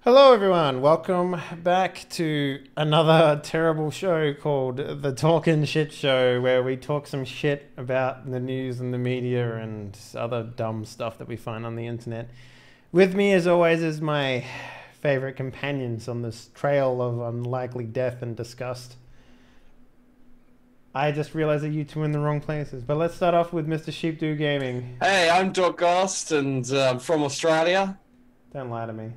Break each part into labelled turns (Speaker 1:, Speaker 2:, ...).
Speaker 1: Hello everyone, welcome back to another terrible show called the Talkin Shit Show, where we talk some shit about the news and the media and other dumb stuff that we find on the internet. With me as always is my favorite companions on this trail of unlikely death and disgust. I just realized that you two are in the wrong places, but let's start off with Mr. Sheepdoo Gaming.
Speaker 2: Hey, I'm Doc Gast and I'm from Australia.
Speaker 1: Don't lie to me.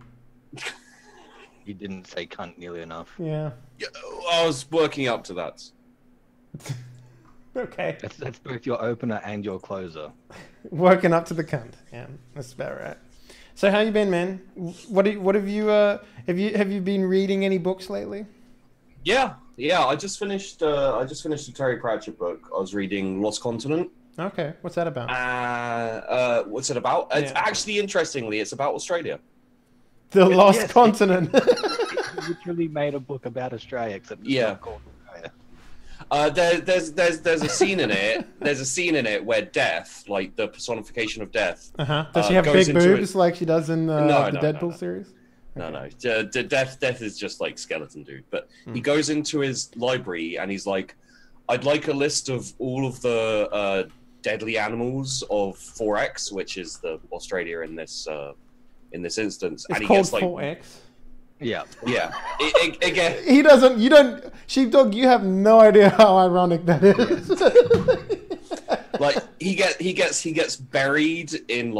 Speaker 3: You didn't say cunt nearly enough.
Speaker 1: Yeah.
Speaker 2: I was working up to that.
Speaker 1: Okay.
Speaker 3: That's both your opener and your closer.
Speaker 1: Working up to the cunt. Yeah, that's about right. So how you been, man? What have you been reading any books lately?
Speaker 2: Yeah. I just finished a Terry Pratchett book. I was reading Lost Continent.
Speaker 1: Okay, what's that about?
Speaker 2: What's it about?
Speaker 1: Yeah.
Speaker 2: It's actually, interestingly, it's about Australia.
Speaker 1: The Lost
Speaker 3: Yes.
Speaker 1: Continent.
Speaker 3: You literally made a book about Australia, except it's
Speaker 2: Yeah.
Speaker 3: not called Australia.
Speaker 2: There's a scene in it. There's a scene in it where death, like the personification of death.
Speaker 1: Does she have
Speaker 2: goes
Speaker 1: big
Speaker 2: into
Speaker 1: boobs like she does in the Deadpool series?
Speaker 2: No. Death is just like skeleton dude. But he goes into his library and he's like, I'd like a list of all of the deadly animals of 4X, which is the Australia in this instance.
Speaker 1: It's
Speaker 2: and he
Speaker 1: called
Speaker 2: gets like
Speaker 1: 4X.
Speaker 3: Yeah.
Speaker 2: Yeah. Again,
Speaker 1: He doesn't. You don't. Sheepdog. You have no idea how ironic that is.
Speaker 2: like he gets buried in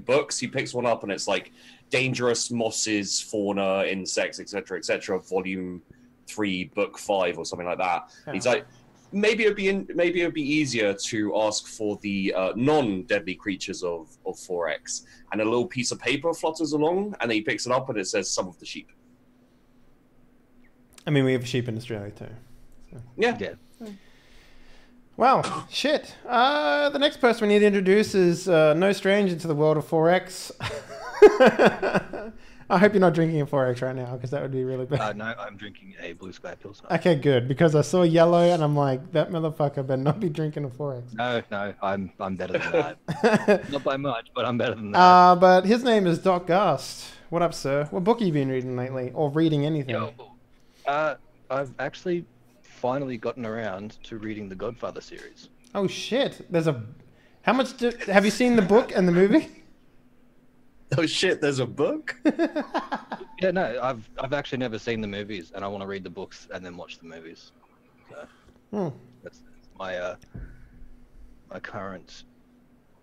Speaker 2: books. He picks one up and it's like dangerous mosses, fauna, insects, etc., volume 3, book 5, or something like that.
Speaker 1: Yeah.
Speaker 2: He's like, maybe it'd be easier to ask for the non-deadly creatures of 4X, and a little piece of paper flutters along, and then he picks it up and it says some of the sheep.
Speaker 1: I mean, we have sheep in Australia too. So.
Speaker 2: Yeah.
Speaker 1: Well, shit. The next person we need to introduce is no stranger to the world of 4X. I hope you're not drinking a 4X right now, because that would be really bad.
Speaker 3: No, I'm drinking a Blue Sky Pilsner.
Speaker 1: Okay, good, because I saw yellow and I'm like, that motherfucker better not be drinking a 4X.
Speaker 3: No, I'm better than that. Not by much, but I'm better than that.
Speaker 1: But his name is Doc Gast. What up, sir? What book have you been reading lately, or reading anything?
Speaker 3: I've actually finally gotten around to reading the Godfather series.
Speaker 1: Oh shit! How much have you seen the book and the movie?
Speaker 2: Oh shit! There's a book.
Speaker 3: Yeah, no, I've actually never seen the movies, and I want to read the books and then watch the movies. So that's my my current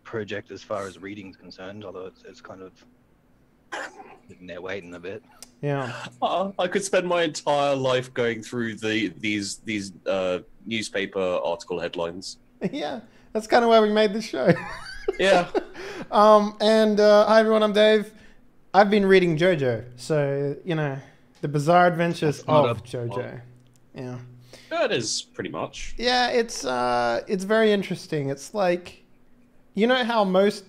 Speaker 3: project as far as reading's concerned. Although it's kind of sitting there waiting a bit.
Speaker 1: Yeah.
Speaker 2: I could spend my entire life going through these newspaper article headlines.
Speaker 1: Yeah, that's kind of why we made this show.
Speaker 2: Yeah.
Speaker 1: Hi everyone, I'm Dave. I've been reading JoJo, so you know the bizarre adventures of JoJo. Yeah.
Speaker 2: That is pretty much.
Speaker 1: Yeah, it's very interesting. It's like, you know how most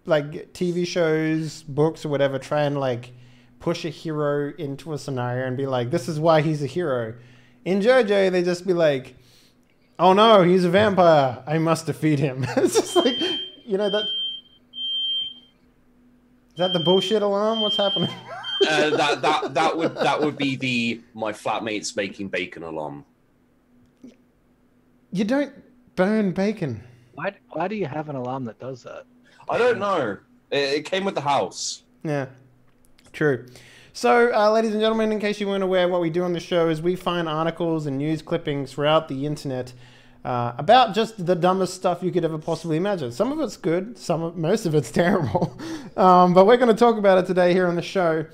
Speaker 1: like TV shows, books, or whatever try and like push a hero into a scenario and be like, this is why he's a hero. In JoJo, they just be like, oh no, he's a vampire. I must defeat him. It's just like, you know, that. Is that the bullshit alarm? What's happening?
Speaker 2: That would be the my flatmate's making bacon alarm.
Speaker 1: You don't burn bacon.
Speaker 3: Why do you have an alarm that does that?
Speaker 2: I don't know. It came with the house.
Speaker 1: Yeah, true. So, ladies and gentlemen, in case you weren't aware, what we do on the show is we find articles and news clippings throughout the internet about just the dumbest stuff you could ever possibly imagine. Some of it's good, most of it's terrible. But we're going to talk about it today here on the show.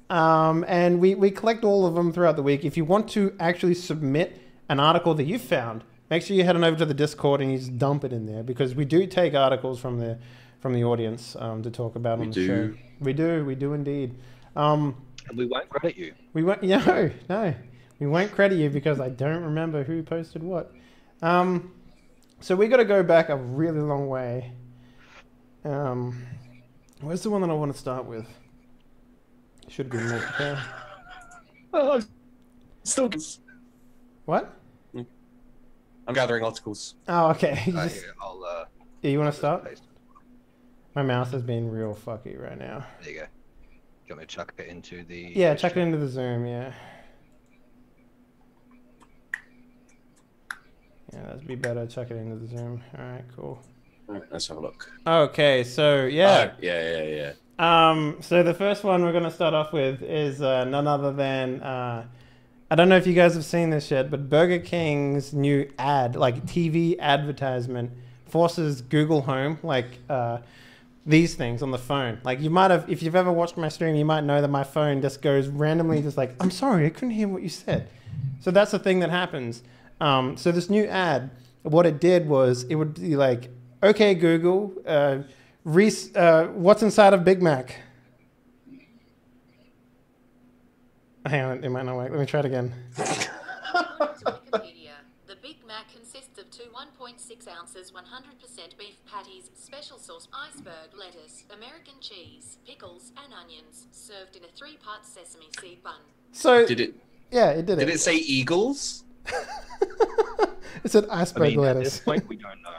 Speaker 1: And we collect all of them throughout the week. If you want to actually submit an article that you found, make sure you head on over to the Discord and you just dump it in there, because we do take articles from the audience to talk about on the show. We do indeed.
Speaker 3: And we won't credit you.
Speaker 1: We won't. No, we won't credit you because I don't remember who posted what. So we got to go back a really long way. Where's the one that I want to start with? Should be more prepared.
Speaker 2: Still.
Speaker 1: What?
Speaker 2: I'm gathering articles.
Speaker 1: Oh, okay.
Speaker 3: Here, I'll,
Speaker 1: Yeah, you want to start?
Speaker 3: paste it.
Speaker 1: My mouse has been real fucky right now.
Speaker 3: There you go. you want me to chuck it into the...
Speaker 1: Yeah, chuck it into the Zoom, yeah. Yeah, that'd be better. Chuck it into the Zoom. All right, cool.
Speaker 2: All right, let's have a look.
Speaker 1: Okay, so yeah.
Speaker 2: Oh, yeah.
Speaker 1: So the first one we're going to start off with is none other than, I don't know if you guys have seen this yet, but Burger King's new ad, like TV advertisement, forces Google Home, like these things on the phone. Like you might have, if you've ever watched my stream, you might know that my phone just goes randomly just like, I'm sorry, I couldn't hear what you said. So that's the thing that happens. So this new ad, what it did was it would be like, okay, Google, what's inside of Big Mac? Hang on, it might not work. Let me try it again.
Speaker 4: Wikipedia. The Big Mac consists of 1.6 ounces, 100% beef patties, special sauce, iceberg, lettuce, American cheese, pickles, and onions, served in a 3-part sesame seed bun.
Speaker 1: So
Speaker 2: did it?
Speaker 1: Yeah, it did.
Speaker 2: Did it say eagles?
Speaker 1: It said iceberg lettuce.
Speaker 3: At this point, we don't know.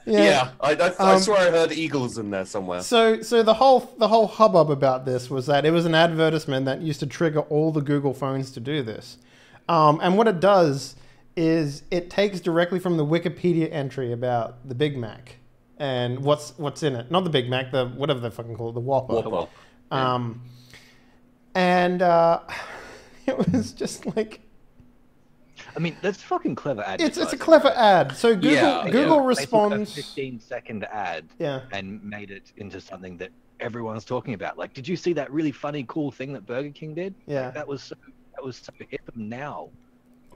Speaker 2: Yeah, I swear I heard eagles in there somewhere.
Speaker 1: So the whole hubbub about this was that it was an advertisement that used to trigger all the Google phones to do this, and what it does is it takes directly from the Wikipedia entry about the Big Mac and what's in it. Not the Big Mac, the whatever they fucking call it, the Whopper.
Speaker 2: Whopper.
Speaker 1: And it was just like.
Speaker 3: I mean, that's fucking clever ad.
Speaker 1: It's a clever ad. So Google responds.
Speaker 3: They took a 15-second ad
Speaker 1: Yeah.
Speaker 3: and made it into something that everyone's talking about. Like, did you see that really funny, cool thing that Burger King did?
Speaker 1: Yeah.
Speaker 3: Like, that was so hip now.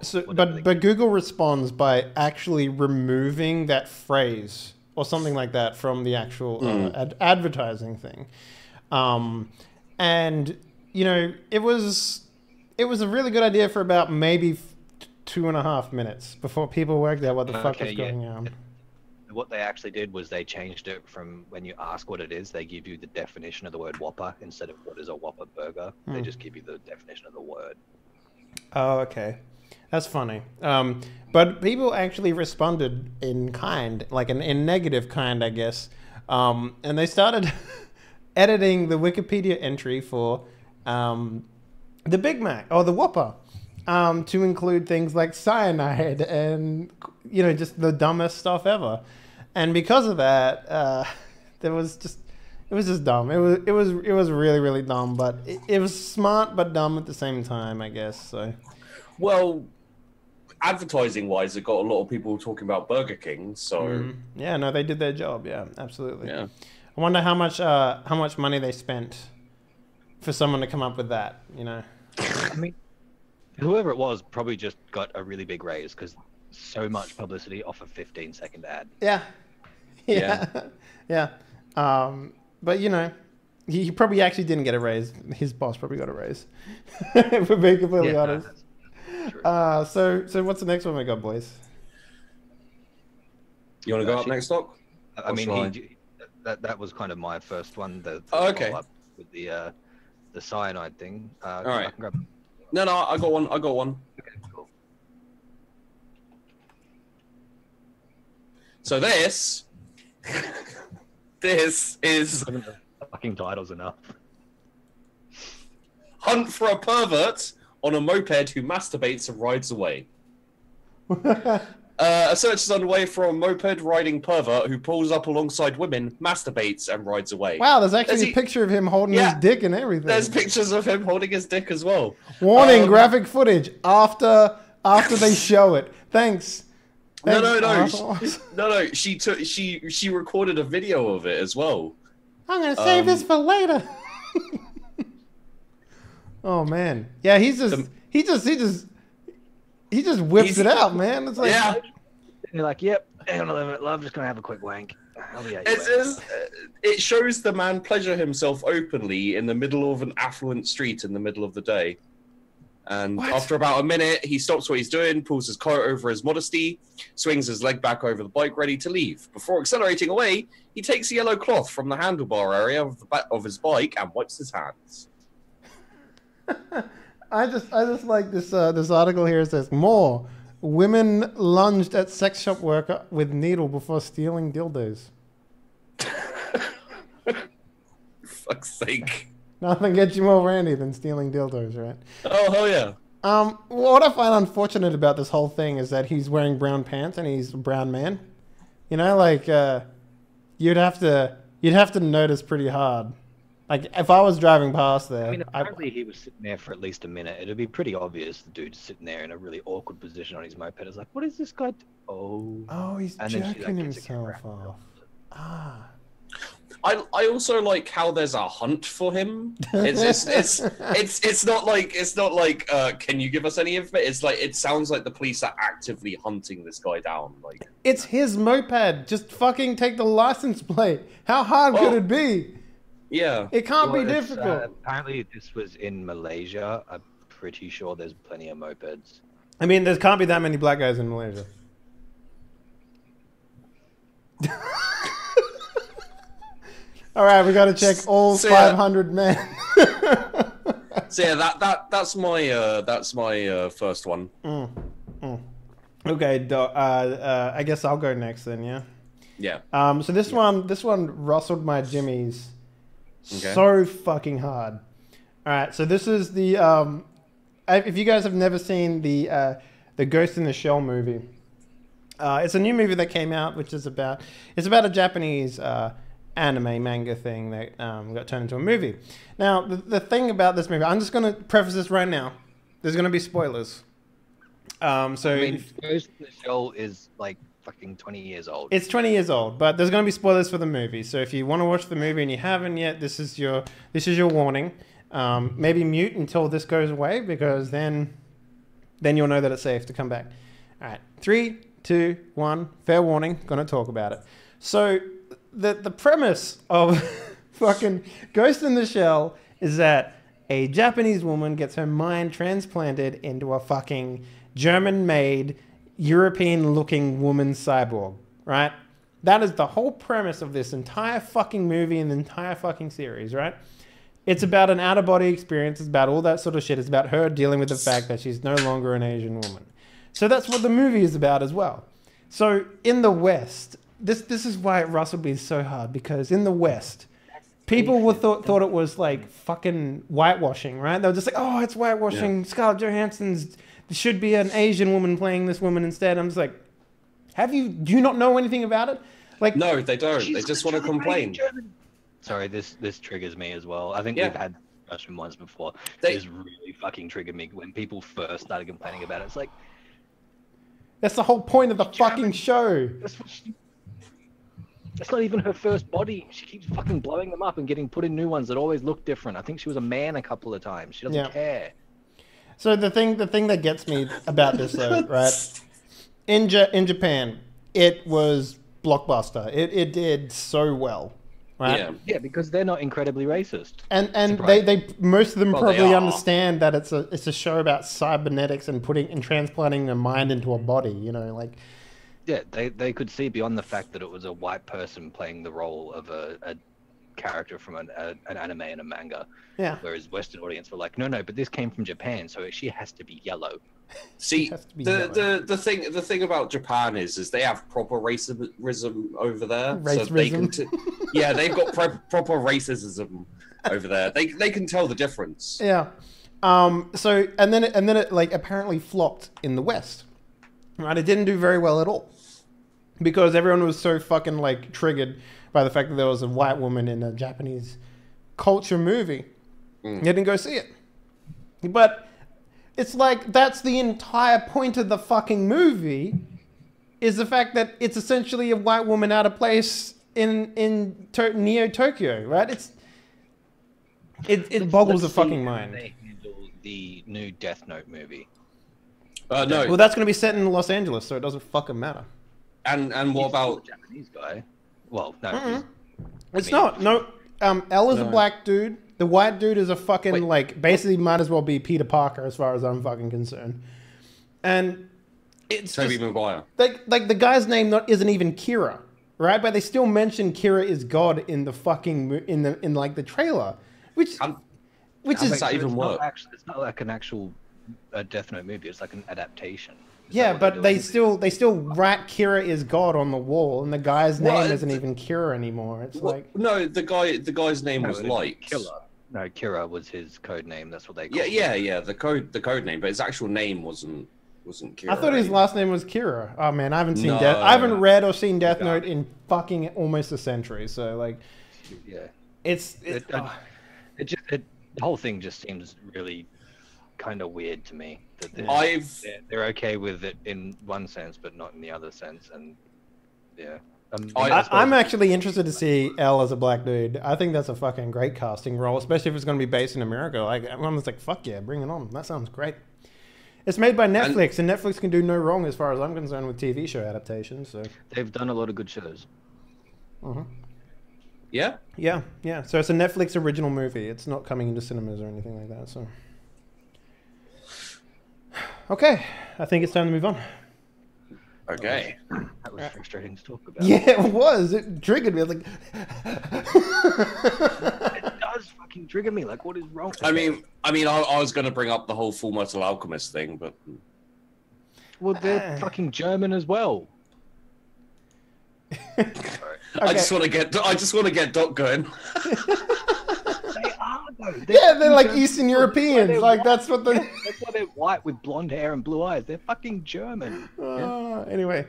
Speaker 1: So, but Google responds by actually removing that phrase or something like that from the actual advertising thing, and you know it was a really good idea for about maybe 2.5 minutes before people worked out what the fuck was going on.
Speaker 3: What they actually did was they changed it from when you ask what it is, they give you the definition of the word Whopper instead of what is a Whopper burger. They just give you the definition of the word.
Speaker 1: Oh, okay. That's funny. But people actually responded in kind, like in negative kind, I guess. And they started editing the Wikipedia entry for the Big Mac or the Whopper to include things like cyanide and, you know, just the dumbest stuff ever. And because of that, it was just dumb. It was really, really dumb, but it was smart but dumb at the same time, I guess. So,
Speaker 2: well, advertising wise, it got a lot of people talking about Burger King. So
Speaker 1: yeah, no, they did their job. Yeah, absolutely.
Speaker 2: Yeah.
Speaker 1: I wonder how much money they spent for someone to come up with that. You know.
Speaker 3: I mean, whoever it was probably just got a really big raise because so much publicity off a 15-second ad.
Speaker 1: Yeah. But you know, he probably actually didn't get a raise. His boss probably got a raise. If we're being completely honest. So what's the next one we got, boys?
Speaker 2: You want to go up next, Doc?
Speaker 3: I mean, that was kind of my first one.
Speaker 2: Okay.
Speaker 3: With the cyanide thing.
Speaker 2: All right.
Speaker 3: I can grab...
Speaker 2: No, I got one.
Speaker 3: Okay, cool.
Speaker 2: So this is
Speaker 3: Fucking titles enough.
Speaker 2: Hunt for a pervert on a moped who masturbates and rides away. A search is underway for a moped riding pervert who pulls up alongside women, masturbates, and rides away.
Speaker 1: Wow, there's actually a picture of him holding his dick and everything.
Speaker 2: There's pictures of him holding his dick as well.
Speaker 1: Warning, graphic footage after they show it. Thanks.
Speaker 2: No. She recorded a video of it as well.
Speaker 1: I'm gonna save this for later. Oh man, yeah, he just whips it out, man. It's like,
Speaker 3: and you're like, yep, hang on a minute, love, just gonna have a quick wank.
Speaker 2: It shows the man pleasure himself openly in the middle of an affluent street in the middle of the day. And after about a minute, he stops what he's doing, pulls his coat over his modesty, swings his leg back over the bike, ready to leave. Before accelerating away, he takes a yellow cloth from the handlebar area of the back of his bike and wipes his hands.
Speaker 1: I just like this article here. It says more women lunged at sex shop worker with needle before stealing dildos.
Speaker 2: Fuck's sake.
Speaker 1: Nothing gets you more randy than stealing dildos, right?
Speaker 2: Oh, hell yeah.
Speaker 1: What I find unfortunate about this whole thing is that he's wearing brown pants and he's a brown man. You know, like you'd have to notice pretty hard. Like if I was driving past there,
Speaker 3: I mean, apparently he was sitting there for at least a minute. It'd be pretty obvious the dude's sitting there in a really awkward position on his moped. It's like, what is this guy? Oh,
Speaker 1: he's
Speaker 3: and then she,
Speaker 1: jerking
Speaker 3: like, gets a
Speaker 1: himself
Speaker 3: camera.
Speaker 1: off. Ah.
Speaker 2: I also like how there's a hunt for him. It's not like can you give us any information? It's like it sounds like the police are actively hunting this guy down. Like
Speaker 1: It's his moped. Just fucking take the license plate. How hard could it be?
Speaker 2: Yeah.
Speaker 1: It can't
Speaker 3: Well,
Speaker 1: be
Speaker 3: it's,
Speaker 1: difficult.
Speaker 3: apparently this was in Malaysia. I'm pretty sure there's plenty of mopeds.
Speaker 1: I mean, there can't be that many black guys in Malaysia. All right, we got to check all 500 men.
Speaker 2: So yeah, that's my first one.
Speaker 1: Okay, I guess I'll go next then. Yeah.
Speaker 2: Yeah.
Speaker 1: So this one rustled my jimmies
Speaker 2: Okay.
Speaker 1: so fucking hard. All right, so this is the if you guys have never seen the Ghost in the Shell movie, it's a new movie that came out, which is about a Japanese anime manga thing that got turned into a movie. Now, the thing about this movie, I'm just going to preface this right now. There's going to be spoilers. So
Speaker 3: I mean, Ghost in the Shell is like fucking 20 years old.
Speaker 1: it's 20 years old, but there's going to be spoilers for the movie. So if you want to watch the movie and you haven't yet, this is your warning. Maybe mute until this goes away, because then you'll know that it's safe to come back. All right, 3, 2, 1. Fair warning. Going to talk about it. So the premise of fucking Ghost in the Shell is that a Japanese woman gets her mind transplanted into a fucking German-made, European-looking woman cyborg, right? That is the whole premise of this entire fucking movie and the entire fucking series, right? It's about an out-of-body experience. It's about all that sort of shit. It's about her dealing with the fact that she's no longer an Asian woman. So that's what the movie is about as well. So in the West, this is why it rustled me so hard, because in the West, people thought it was like fucking whitewashing, right? They were just like, oh, it's whitewashing. Yeah. Scarlett Johansson's should be an Asian woman playing this woman instead. I'm just like, do you not know anything about it? Like,
Speaker 2: no, they don't. They just want to complain.
Speaker 3: Sorry, this triggers me as well. I think we've had discussion ones before. This really fucking triggered me when people first started complaining about it. It's like,
Speaker 1: that's the whole point of the fucking show.
Speaker 3: That's not even her first body. She keeps fucking blowing them up and getting put in new ones that always look different. I think she was a man a couple of times. She doesn't care.
Speaker 1: So the thing that gets me about this though, right? In Japan, it was blockbuster. It did so well, right?
Speaker 3: Yeah, because they're not incredibly racist.
Speaker 1: And they most of them probably understand that it's a show about cybernetics and transplanting the mind into a body. You know, like.
Speaker 3: Yeah, they could see beyond the fact that it was a white person playing the role of a character from an anime and a manga.
Speaker 1: Yeah.
Speaker 3: Whereas Western audience were like, no, but this came from Japan, so she has to be yellow.
Speaker 2: See, the thing about Japan is they have proper racism over there.
Speaker 1: Racism.
Speaker 2: So they've got proper racism over there. They can tell the difference.
Speaker 1: Yeah. So and then it like apparently flopped in the West. Right, it didn't do very well at all, because everyone was so fucking like triggered by the fact that there was a white woman in a Japanese culture movie. They didn't go see it. But it's like that's the entire point of the fucking movie, is the fact that it's essentially a white woman out of place in Neo Tokyo, right? It boggles the fucking mind.
Speaker 3: They handle the new Death Note movie.
Speaker 2: No.
Speaker 1: Well, that's going to be set in Los Angeles, so it doesn't fucking matter.
Speaker 2: And what about
Speaker 3: the Japanese guy? Well, no.
Speaker 1: It's not. No. L is a black dude. The white dude is a fucking like basically might as well be Peter Parker as far as I'm fucking concerned. And it's
Speaker 2: Tobey Maguire.
Speaker 1: Like the guy's name isn't even Kira, right? But they still mention Kira is God in the fucking in like the trailer, which is
Speaker 2: that even work?
Speaker 3: It's not like an actual Death Note movie. It's like an adaptation.
Speaker 1: But they still write Kira is God on the wall, and the guy's name isn't even Kira anymore. It's like
Speaker 2: no, the guy's name was Light.
Speaker 3: Killer. No, Kira was his code name. That's what they
Speaker 2: Yeah,
Speaker 3: called
Speaker 2: yeah,
Speaker 3: him.
Speaker 2: yeah. The code name, but his actual name wasn't Kira.
Speaker 1: I thought his
Speaker 2: right?
Speaker 1: last name was Kira. Oh man, I haven't seen
Speaker 2: No.
Speaker 1: Death. I haven't read or seen Death
Speaker 3: Yeah.
Speaker 1: Note in fucking almost a century. So like,
Speaker 3: Yeah.
Speaker 1: it's
Speaker 3: The whole thing just seems really kind of weird to me. That they're okay with it in one sense, but not in the other sense, and yeah.
Speaker 1: I'm actually interested to see L as a black dude. I think that's a fucking great casting role, especially if it's going to be based in America. Like, I'm just like, fuck yeah, bring it on. That sounds great. It's made by Netflix, and Netflix can do no wrong as far as I'm concerned with TV show adaptations. So
Speaker 3: They've done a lot of good shows.
Speaker 2: Yeah.
Speaker 1: yeah. So it's a Netflix original movie. It's not coming into cinemas or anything like that. So okay, I think it's time to move on.
Speaker 2: Okay.
Speaker 3: That was frustrating to talk about.
Speaker 1: Yeah, it was. It triggered me. I was like,
Speaker 3: It does fucking trigger me. Like, what is wrong?
Speaker 2: I mean, I was going to bring up the whole Full Metal Alchemist thing, but
Speaker 3: well, they're fucking German as well.
Speaker 2: I just want to get Doc going.
Speaker 3: They are though.
Speaker 1: yeah, they're like
Speaker 3: German.
Speaker 1: Eastern Europeans. Like, that's what the.
Speaker 3: That's why they're white with blonde hair and blue eyes. They're fucking German.
Speaker 1: Anyway,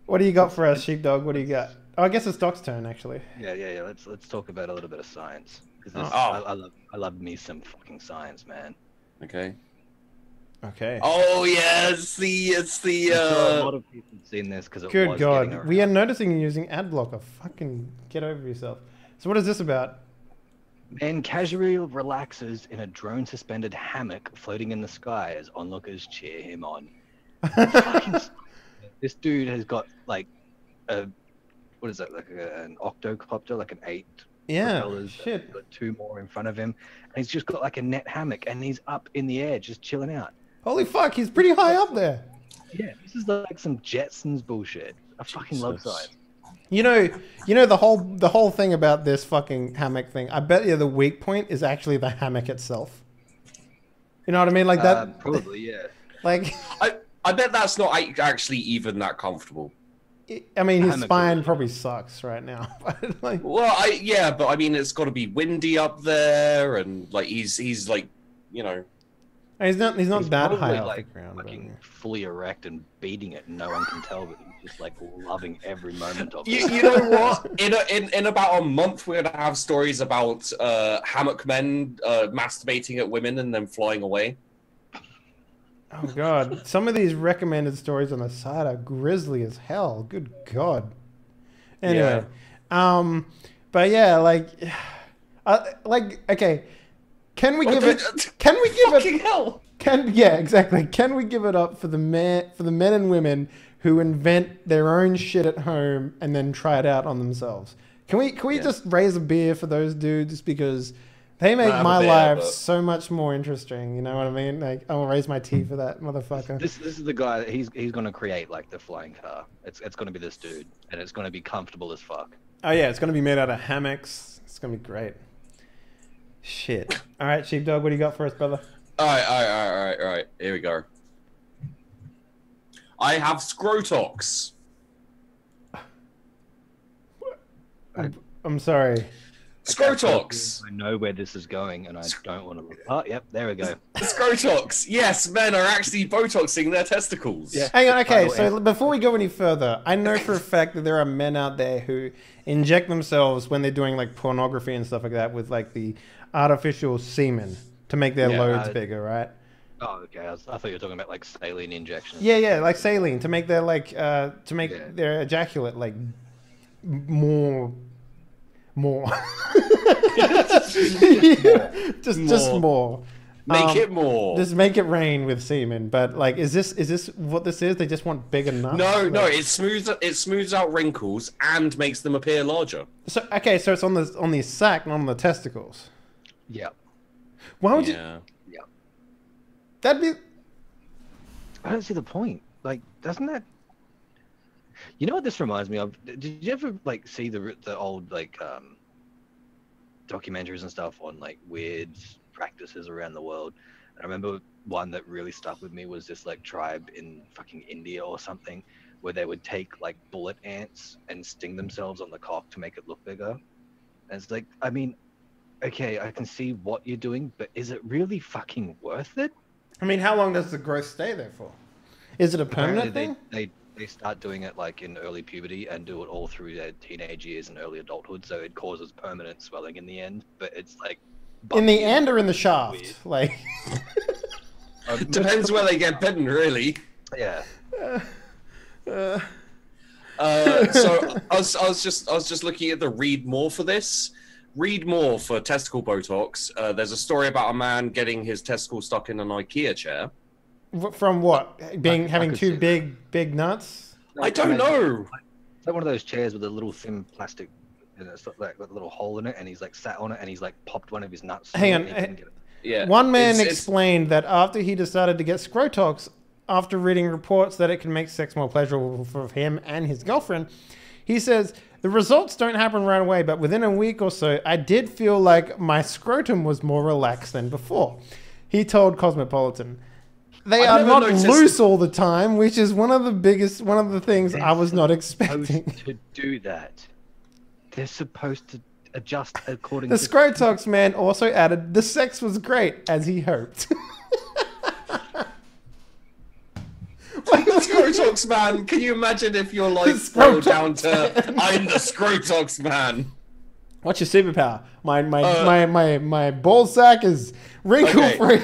Speaker 1: what do you got for us, Sheepdog? What do you got? Oh, I guess it's Doc's turn, actually.
Speaker 3: Yeah. Let's talk about a little bit of science. 'Cause I love me some fucking science, man.
Speaker 2: Okay.
Speaker 1: Okay.
Speaker 2: Oh yeah, it's the
Speaker 3: I'm sure a lot of people have seen this because it
Speaker 1: Good
Speaker 3: was getting
Speaker 1: God.
Speaker 3: around.
Speaker 1: We are noticing you using ad blocker. Fucking get over yourself. So what is this about?
Speaker 3: Man casually relaxes in a drone-suspended hammock floating in the sky as onlookers cheer him on. Fucking this dude has got like a what is it, like an octocopter, like an 8
Speaker 1: Yeah,
Speaker 3: propellers.
Speaker 1: shit.
Speaker 3: He's got 2 more in front of him, and he's just got like a net hammock, and he's up in the air just chilling out.
Speaker 1: Holy fuck, he's pretty high up there.
Speaker 3: Yeah, this is like some Jetsons bullshit. I fucking love science.
Speaker 1: You know the whole thing about this fucking hammock thing. I bet you the weak point is actually the hammock itself. You know what I mean? Like that.
Speaker 3: Probably, yeah.
Speaker 1: Like,
Speaker 2: I bet that's not actually even that comfortable.
Speaker 1: I mean, his
Speaker 3: Hammock
Speaker 1: spine
Speaker 3: is-
Speaker 1: probably sucks right now. But like,
Speaker 2: Well, but I mean, it's got to be windy up there, and like he's like, you know,
Speaker 1: he's not
Speaker 3: He's
Speaker 1: that
Speaker 3: probably,
Speaker 1: high off
Speaker 3: like,
Speaker 1: the ground. but,
Speaker 3: fucking fully erect and beating it, and no one can tell that he's just like loving every moment of
Speaker 2: you
Speaker 3: it.
Speaker 2: know what? In about a month, we're gonna have stories about hammock men masturbating at women and then flying away.
Speaker 1: Oh god, some of these recommended stories on the side are grisly as hell. Good god. Anyway, but yeah, like okay, can we give it? Can we give
Speaker 2: Fucking
Speaker 1: it?
Speaker 2: hell!
Speaker 1: Exactly. Can we give it up for the men and women who invent their own shit at home and then try it out on themselves? Can we just raise a beer for those dudes because they make my life so much more interesting? You know what I mean? Like, I will raise my tea for that motherfucker.
Speaker 3: This is the guy. He's going to create like the flying car. It's going to be this dude, and it's going to be comfortable as fuck.
Speaker 1: Oh yeah, it's gonna be made out of hammocks. It's gonna be great. Shit. All right, Sheepdog, what do you got for us, brother?
Speaker 2: All right. Here we go. I have Scrotox.
Speaker 1: I'm sorry.
Speaker 2: Scrotox.
Speaker 3: I know where this is going, and I don't want to look. Oh, yep, there we go.
Speaker 2: Scrotox. Yes, men are actually Botoxing their testicles.
Speaker 3: Yeah.
Speaker 1: Hang on, okay, so before we go any further, I know for a fact that there are men out there who inject themselves when they're doing like pornography and stuff like that with like the artificial semen to make their loads bigger, right?
Speaker 3: Oh, okay. I thought you were talking about like saline injections.
Speaker 1: Yeah, like saline to make their like their ejaculate like more. Just more.
Speaker 2: Make it more.
Speaker 1: Just make it rain with semen. But like, is this what this is? They just want big enough.
Speaker 2: No,
Speaker 1: Like,
Speaker 2: it smooths out wrinkles and makes them appear larger.
Speaker 1: So okay, so it's on the sack, not on the testicles.
Speaker 3: Yeah.
Speaker 1: Why would you?
Speaker 3: Yeah.
Speaker 1: That'd be.
Speaker 3: I don't see the point. Like, doesn't that? You know what this reminds me of? Did you ever like see the old like documentaries and stuff on like weird practices around the world? I remember one that really stuck with me was this like tribe in fucking India or something where they would take like bullet ants and sting themselves on the cock to make it look bigger. And it's like, I mean, okay, I can see what you're doing, but is it really fucking worth it?
Speaker 1: I mean, how long does the growth stay there for? Is it a permanent
Speaker 3: Apparently
Speaker 1: thing?
Speaker 3: they start doing it like in early puberty and do it all through their teenage years and early adulthood, so it causes permanent swelling in the end. But it's like
Speaker 1: In the
Speaker 3: bumpy
Speaker 1: end or in the
Speaker 3: weird.
Speaker 1: shaft? Like,
Speaker 2: Depends where they get bitten, really.
Speaker 3: Yeah.
Speaker 2: So I was just looking at the read more for this. Read more for testicle Botox. There's a story about a man getting his testicle stuck in an IKEA chair.
Speaker 1: from what? Having
Speaker 3: could
Speaker 1: two
Speaker 3: see
Speaker 1: big nuts?
Speaker 2: I don't know.
Speaker 3: It's like one of those chairs with a little thin plastic, and it's like with a little hole in it, and he's like sat on it, and he's like popped one of his nuts.
Speaker 1: Hang
Speaker 3: in
Speaker 1: on,
Speaker 3: it, and he couldn't get it.
Speaker 2: Yeah.
Speaker 1: One man
Speaker 2: It's-
Speaker 1: explained that after he decided to get Scrotox, after reading reports that it can make sex more pleasurable for him and his girlfriend, he says, the results don't happen right away, but within a week or so, I did feel like my scrotum was more relaxed than before. He told Cosmopolitan. They
Speaker 2: I've
Speaker 1: are
Speaker 2: never
Speaker 1: not
Speaker 2: noticed-
Speaker 1: loose all the time, which is one of the things I was not expecting.
Speaker 3: Supposed to do that. They're supposed to adjust according
Speaker 1: The
Speaker 3: to
Speaker 1: Scrotox man also added, the sex was great, as he hoped.
Speaker 2: Scrotox man, can you imagine if you're like boiled down to I'm the Scrotox man?
Speaker 1: What's your superpower? My ball sack is wrinkle free.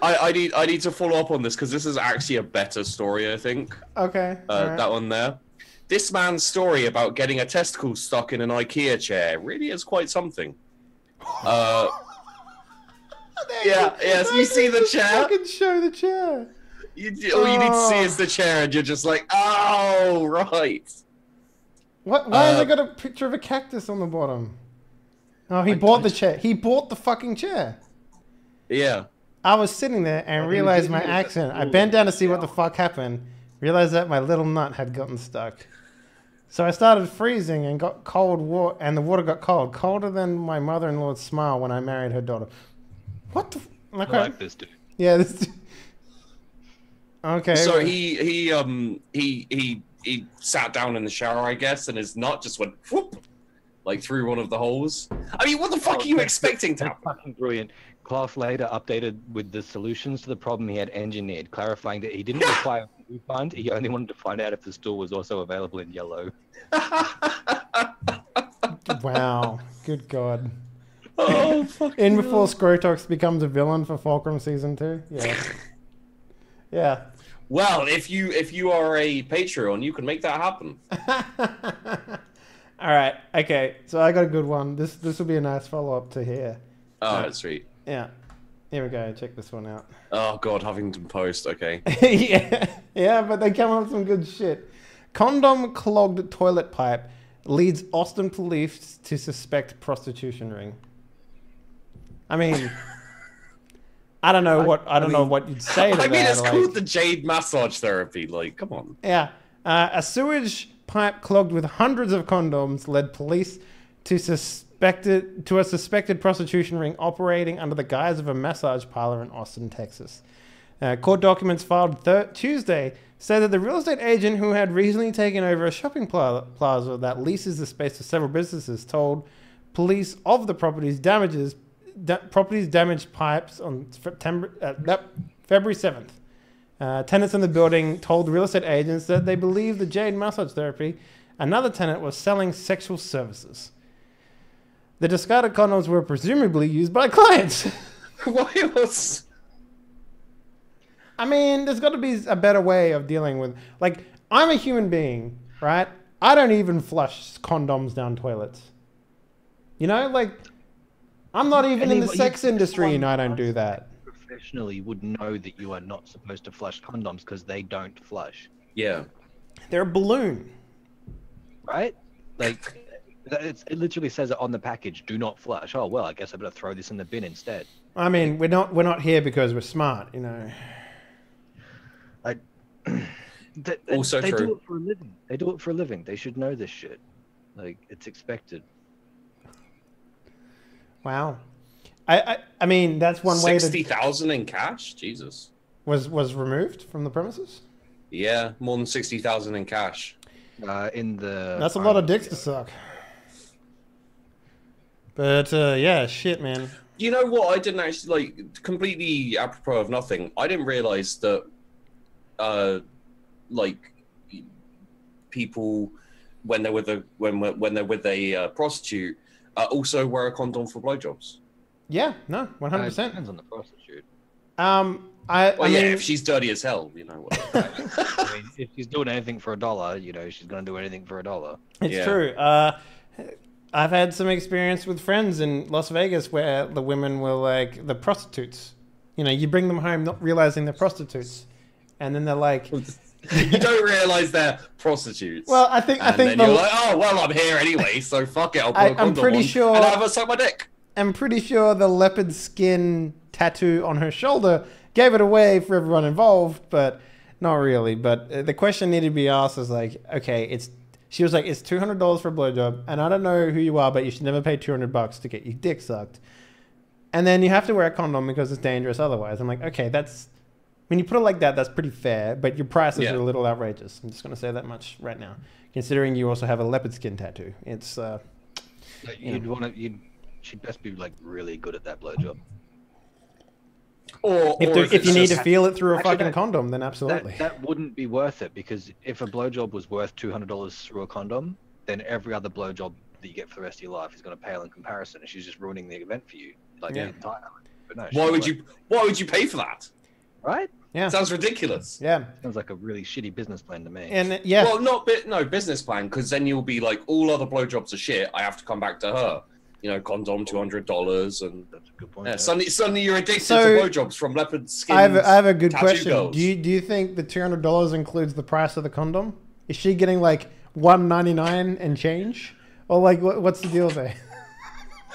Speaker 2: I need to follow up on this because this is actually a better story, I think.
Speaker 1: Okay. alright.
Speaker 2: That one there. This man's story about getting a testicle stuck in an IKEA chair really is quite something. Yes, you see the chair?
Speaker 1: I can show the chair.
Speaker 2: All you need to see is the chair, and you're just like, oh, right.
Speaker 1: What? Why has it got a picture of a cactus on the bottom? Oh, he bought the chair. He bought the fucking chair.
Speaker 2: Yeah.
Speaker 1: I was sitting there and realized my accent. I bent down to see what the fuck happened. Realized that my little nut had gotten stuck. So I started freezing and got cold water, and the water got cold, colder than my mother-in-law's smile when I married her daughter. What the?
Speaker 3: I like this dude.
Speaker 1: Yeah, this. Okay.
Speaker 2: So he sat down in the shower, I guess, and his nut just went whoop, like through one of the holes. I mean, what the fuck are you expecting to
Speaker 3: That's
Speaker 2: happen?
Speaker 3: fucking brilliant. Klaus later updated with the solutions to the problem he had engineered, clarifying that he didn't require a refund. He only wanted to find out if the store was also available in yellow.
Speaker 1: Wow. Good God.
Speaker 2: Oh, fuck.
Speaker 1: In before Scrotox becomes a villain for Fulcrum Season 2? Yeah. Yeah.
Speaker 2: Well, if you are a Patreon, you can make that happen.
Speaker 1: All right. Okay. So I got a good one. This will be a nice follow-up to here.
Speaker 2: Oh, that's sweet.
Speaker 1: Yeah. Here we go. Check this one out.
Speaker 2: Oh, God, Huffington Post. Okay.
Speaker 1: Yeah. Yeah, but they come up with some good shit. Condom clogged toilet pipe leads Austin police to suspect prostitution ring. I mean, I don't know what you'd say to
Speaker 2: I
Speaker 1: that.
Speaker 2: mean, it's
Speaker 1: like-
Speaker 2: called the Jade Massage Therapy. Like, come on.
Speaker 1: Yeah. A sewage pipe clogged with hundreds of condoms led police to a suspected prostitution ring operating under the guise of a massage parlor in Austin, Texas. Court documents filed Tuesday said that the real estate agent who had recently taken over a shopping plaza that leases the space to several businesses told police of the property's damaged pipes on February 7th. Tenants in the building told the real estate agents that they believed the Jade Massage Therapy, another tenant, was selling sexual services. The discarded condoms were presumably used by clients.
Speaker 2: Why else?
Speaker 1: I mean, there's got to be a better way of dealing with... Like, I'm a human being, right? I don't even flush condoms down toilets. You know, like, I'm not even in the sex industry and I don't do that.
Speaker 3: Professionally would know that you are not supposed to flush condoms because they don't flush.
Speaker 2: Yeah.
Speaker 1: They're a balloon.
Speaker 3: Right? Like, it literally says it on the package, do not flush. Oh, well, I guess I better throw this in the bin instead.
Speaker 1: I mean, we're not here because we're smart, you know.
Speaker 2: Also
Speaker 3: they
Speaker 2: true.
Speaker 3: do it for a living. They do it for a living. They should know this shit. Like, it's expected.
Speaker 1: Wow. I mean, that's one way to...
Speaker 2: 60,000 in cash? Jesus.
Speaker 1: Was removed from the premises?
Speaker 2: Yeah, more than 60,000 in cash.
Speaker 3: In the...
Speaker 1: That's a lot of dicks to suck. But yeah, shit, man.
Speaker 2: You know what? I didn't actually like completely apropos of nothing. I didn't realize that, like, people when they're with a prostitute also wear a condom for blowjobs.
Speaker 1: Yeah, no, 100%.
Speaker 3: Depends on the prostitute.
Speaker 1: I
Speaker 2: Well, yeah,
Speaker 1: mean,
Speaker 2: if she's dirty as hell, you know what?
Speaker 3: I mean, if she's doing anything for $1, you know, she's gonna do anything for $1.
Speaker 1: it's
Speaker 2: Yeah.
Speaker 1: true. I've had some experience with friends in Las Vegas where the women were like the prostitutes. You know, you bring them home not realizing they're prostitutes, and then they're like,
Speaker 2: You don't realize they're prostitutes.
Speaker 1: well, I think
Speaker 2: then you're like, oh well, I'm here anyway, so fuck it. I'll put a
Speaker 1: I'm
Speaker 2: condom
Speaker 1: pretty
Speaker 2: on
Speaker 1: sure-
Speaker 2: and have her suck my dick.
Speaker 1: I'm pretty sure the leopard skin tattoo on her shoulder gave it away for everyone involved, but not really. But the question needed to be asked is like, okay, she was like, it's $200 for a blowjob, and I don't know who you are, but you should never pay $200 to get your dick sucked. And then you have to wear a condom because it's dangerous otherwise. I'm like, okay, when you put it like that, that's pretty fair, but your prices are a little outrageous. I'm just going to say that much right now, considering you also have a leopard skin tattoo. It's
Speaker 3: She'd best be like really good at that blowjob.
Speaker 2: Or
Speaker 1: if you need to
Speaker 2: just-
Speaker 1: feel it through a
Speaker 3: Actually,
Speaker 1: fucking
Speaker 3: that-
Speaker 1: condom, then absolutely.
Speaker 3: That wouldn't be worth it, because if a blowjob was worth $200 through a condom, then every other blowjob that you get for the rest of your life is going to pale in comparison, and she's just ruining the event for you. Like
Speaker 1: Yeah.
Speaker 3: the entire. But no,
Speaker 2: Why would you pay for that?
Speaker 3: Right?
Speaker 1: Yeah.
Speaker 2: Sounds ridiculous.
Speaker 1: Yeah.
Speaker 3: Sounds like a really shitty business plan to me.
Speaker 1: And yeah.
Speaker 2: Well, no business plan, because then you'll be like, all other blowjobs are shit. I have to come back to her. You know, condom $200, and
Speaker 3: That's a good point.
Speaker 2: yeah, suddenly you're addicted
Speaker 1: So,
Speaker 2: to blowjobs from leopard skin.
Speaker 1: I have a good
Speaker 2: tattoo
Speaker 1: question.
Speaker 2: girls.
Speaker 1: Do you think the $200 includes the price of the condom? Is she getting like $199 and change, or like what's the deal there?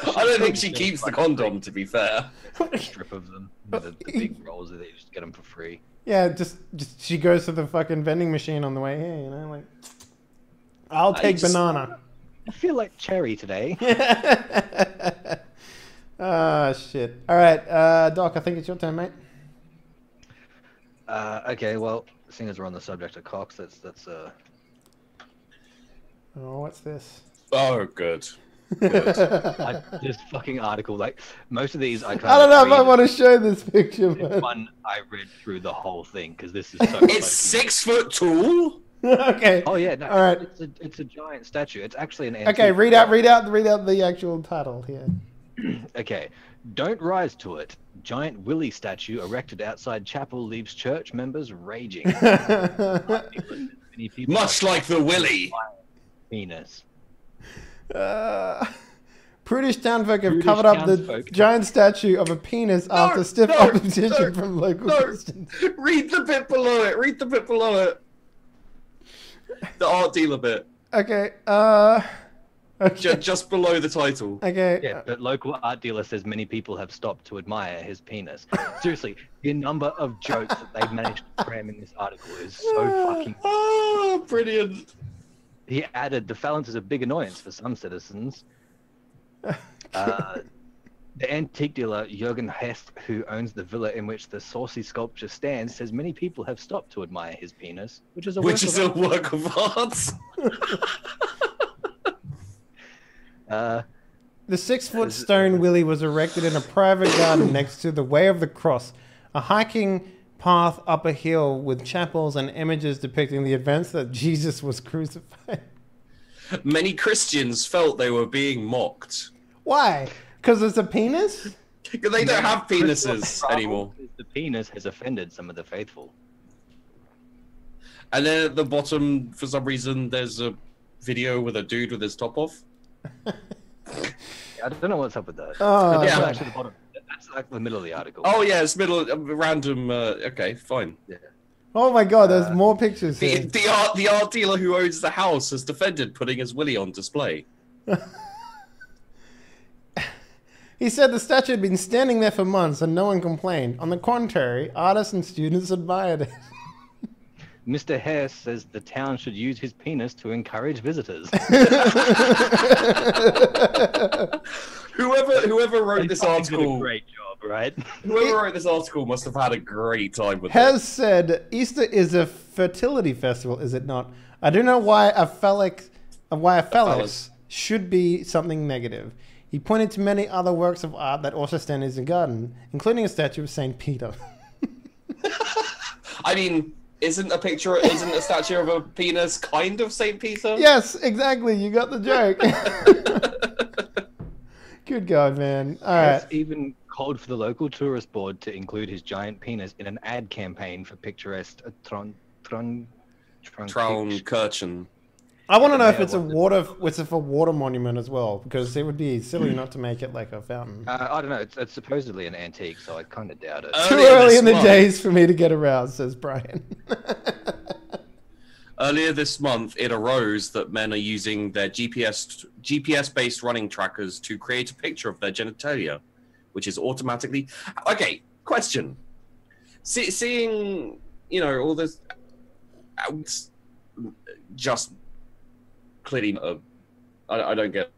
Speaker 2: I don't think she keeps the condom. To be fair,
Speaker 3: A strip of them, the big rolls that you just get them for free.
Speaker 1: Yeah, just she goes to the fucking vending machine on the way here. You know, like I'll take banana.
Speaker 3: I feel like cherry today.
Speaker 1: Ah, shit. All right, Doc, I think it's your turn, mate.
Speaker 3: Okay, well, seeing as we're on the subject of cocks, that's
Speaker 1: Oh, what's this?
Speaker 2: oh good.
Speaker 3: this fucking article. Like most of these, I can't.
Speaker 1: I don't know if I want to show this picture,
Speaker 3: This
Speaker 1: but...
Speaker 3: one I read through the whole thing because this is so.
Speaker 2: It's 6 foot tall.
Speaker 1: Okay.
Speaker 3: Oh yeah, no,
Speaker 1: All right.
Speaker 3: It's a giant statue. It's actually an.
Speaker 1: Okay,
Speaker 3: antique.
Speaker 1: read out the actual title here.
Speaker 3: Okay, don't rise to it. Giant Willy statue erected outside chapel leaves church members raging. Many people
Speaker 2: Much like the Willy.
Speaker 3: penis.
Speaker 1: British townfolk have
Speaker 3: British
Speaker 1: covered up the
Speaker 3: townsfolk.
Speaker 1: giant statue of a penis after stiff
Speaker 2: no,
Speaker 1: opposition
Speaker 2: no,
Speaker 1: from local
Speaker 2: no.
Speaker 1: Christians.
Speaker 2: Read the bit below it. Read the bit below it. The art dealer bit.
Speaker 1: Okay, okay.
Speaker 2: Just below the title.
Speaker 1: Okay.
Speaker 3: Yeah, but local art dealer says many people have stopped to admire his penis. Seriously, the number of jokes that they've managed to cram in this article is so fucking.
Speaker 2: Oh, brilliant.
Speaker 3: He added, the phalanx is a big annoyance for some citizens. The antique dealer Jürgen Hess, who owns the villa in which the saucy sculpture stands, says many people have stopped to admire his penis, which is a work of art.
Speaker 1: The 6-foot stone Willy was erected in a private garden next to the Way of the Cross, a hiking path up a hill with chapels and images depicting the events that Jesus was crucified.
Speaker 2: Many Christians felt they were being mocked.
Speaker 1: Why? Because it's a penis?
Speaker 2: They don't have penises anymore.
Speaker 3: The penis has offended some of the faithful.
Speaker 2: And then at the bottom, for some reason, there's a video with a dude with his top off.
Speaker 3: I don't know what's up with that.
Speaker 1: Oh,
Speaker 3: That's
Speaker 2: yeah.
Speaker 3: not actually the bottom. That's like the middle of the article.
Speaker 2: Oh yeah, it's middle random. Okay, fine.
Speaker 3: Yeah.
Speaker 1: Oh my god, there's more pictures
Speaker 2: The,
Speaker 1: here.
Speaker 2: the art dealer who owns the house has defended putting his willy on display.
Speaker 1: He said the statue had been standing there for months and no one complained. On the contrary, artists and students admired it.
Speaker 3: Mr. Hess says the town should use his penis to encourage visitors.
Speaker 2: Whoever wrote this
Speaker 3: Did a
Speaker 2: article,
Speaker 3: great job, right?
Speaker 2: whoever wrote this article must have had a great time with it.
Speaker 1: Has said Easter is a fertility festival, is it not? I don't know why a phallus should be something negative. He pointed to many other works of art that also stand in his garden, including a statue of Saint Peter.
Speaker 2: I mean, isn't a statue of a penis kind of Saint Peter?
Speaker 1: Yes, exactly. You got the joke. Good God, man. All right.
Speaker 3: It's even called for the local tourist board to include his giant penis in an ad campaign for picturesque
Speaker 2: Traunkirchen.
Speaker 1: I want to know if it's a water monument as well, because it would be silly not to make it like a fountain.
Speaker 3: I don't know. It's supposedly an antique, so I kind of doubt it.
Speaker 1: Too early in the days for me to get aroused, says Brian.
Speaker 2: Earlier this month, it arose that men are using their GPS-based running trackers to create a picture of their genitalia, which is automatically... Okay, question. Seeing, all this... Just clearly... I don't get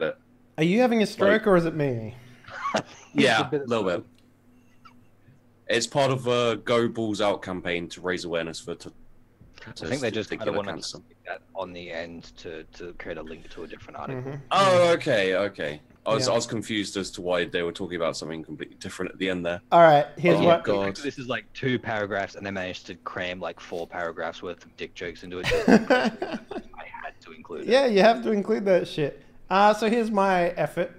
Speaker 2: it.
Speaker 1: Are you having a stroke or is it me?
Speaker 2: Yeah, a little bit. It's part of a Go Balls Out campaign to raise awareness for...
Speaker 3: I think they just kind of wanted to stick that on the end to create a link to a different article.
Speaker 1: Mm-hmm.
Speaker 2: Oh, okay. I was confused as to why they were talking about something completely different at the end there.
Speaker 1: All right, here's what...
Speaker 2: God.
Speaker 3: This is like 2 paragraphs, and they managed to cram like 4 paragraphs worth of dick jokes into it. I had to include it.
Speaker 1: Yeah, you have to include that shit. So here's my effort.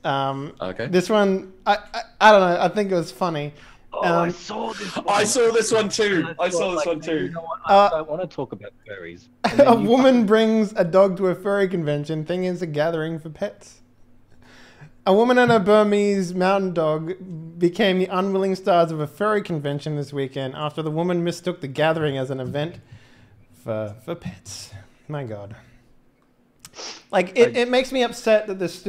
Speaker 2: Okay.
Speaker 1: This one, I don't know. I think it was funny.
Speaker 3: I saw this one.
Speaker 2: I saw this one too. I saw this one too.
Speaker 3: You know what? I don't want to talk about furries.
Speaker 1: A woman brings a dog to a furry convention. Thing is a gathering for pets. A woman and a Burmese mountain dog became the unwilling stars of a furry convention this weekend after the woman mistook the gathering as an event for pets. My God. Like, it makes me upset that this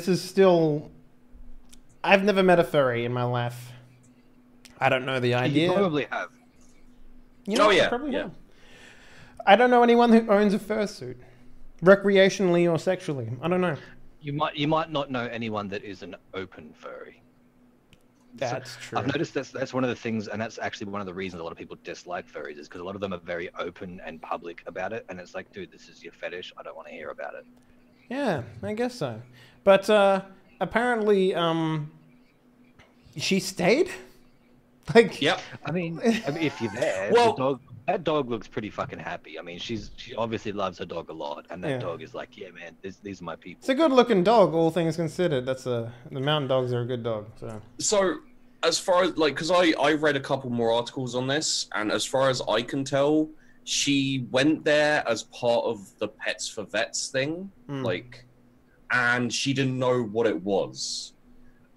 Speaker 1: is still... I've never met a furry in my life. I don't know the idea.
Speaker 3: You probably have.
Speaker 1: Probably have. I don't know anyone who owns a fursuit, recreationally or sexually. I don't know.
Speaker 3: You might not know anyone that is an open furry.
Speaker 1: That's true.
Speaker 3: I've noticed that's one of the things, and that's actually one of the reasons a lot of people dislike furries is because a lot of them are very open and public about it, and it's like, dude, this is your fetish. I don't want to hear about it.
Speaker 1: Yeah, I guess so. But apparently, she stayed. Like,
Speaker 2: yep.
Speaker 3: I mean, if you're there,
Speaker 2: well,
Speaker 3: that dog looks pretty fucking happy. I mean, she obviously loves her dog a lot, and that dog is like, yeah, man, these are my people.
Speaker 1: It's a good-looking dog, all things considered. The mountain dogs are a good dog.
Speaker 2: So as far as because I read a couple more articles on this, and as far as I can tell, she went there as part of the Pets for Vets thing, and she didn't know what it was.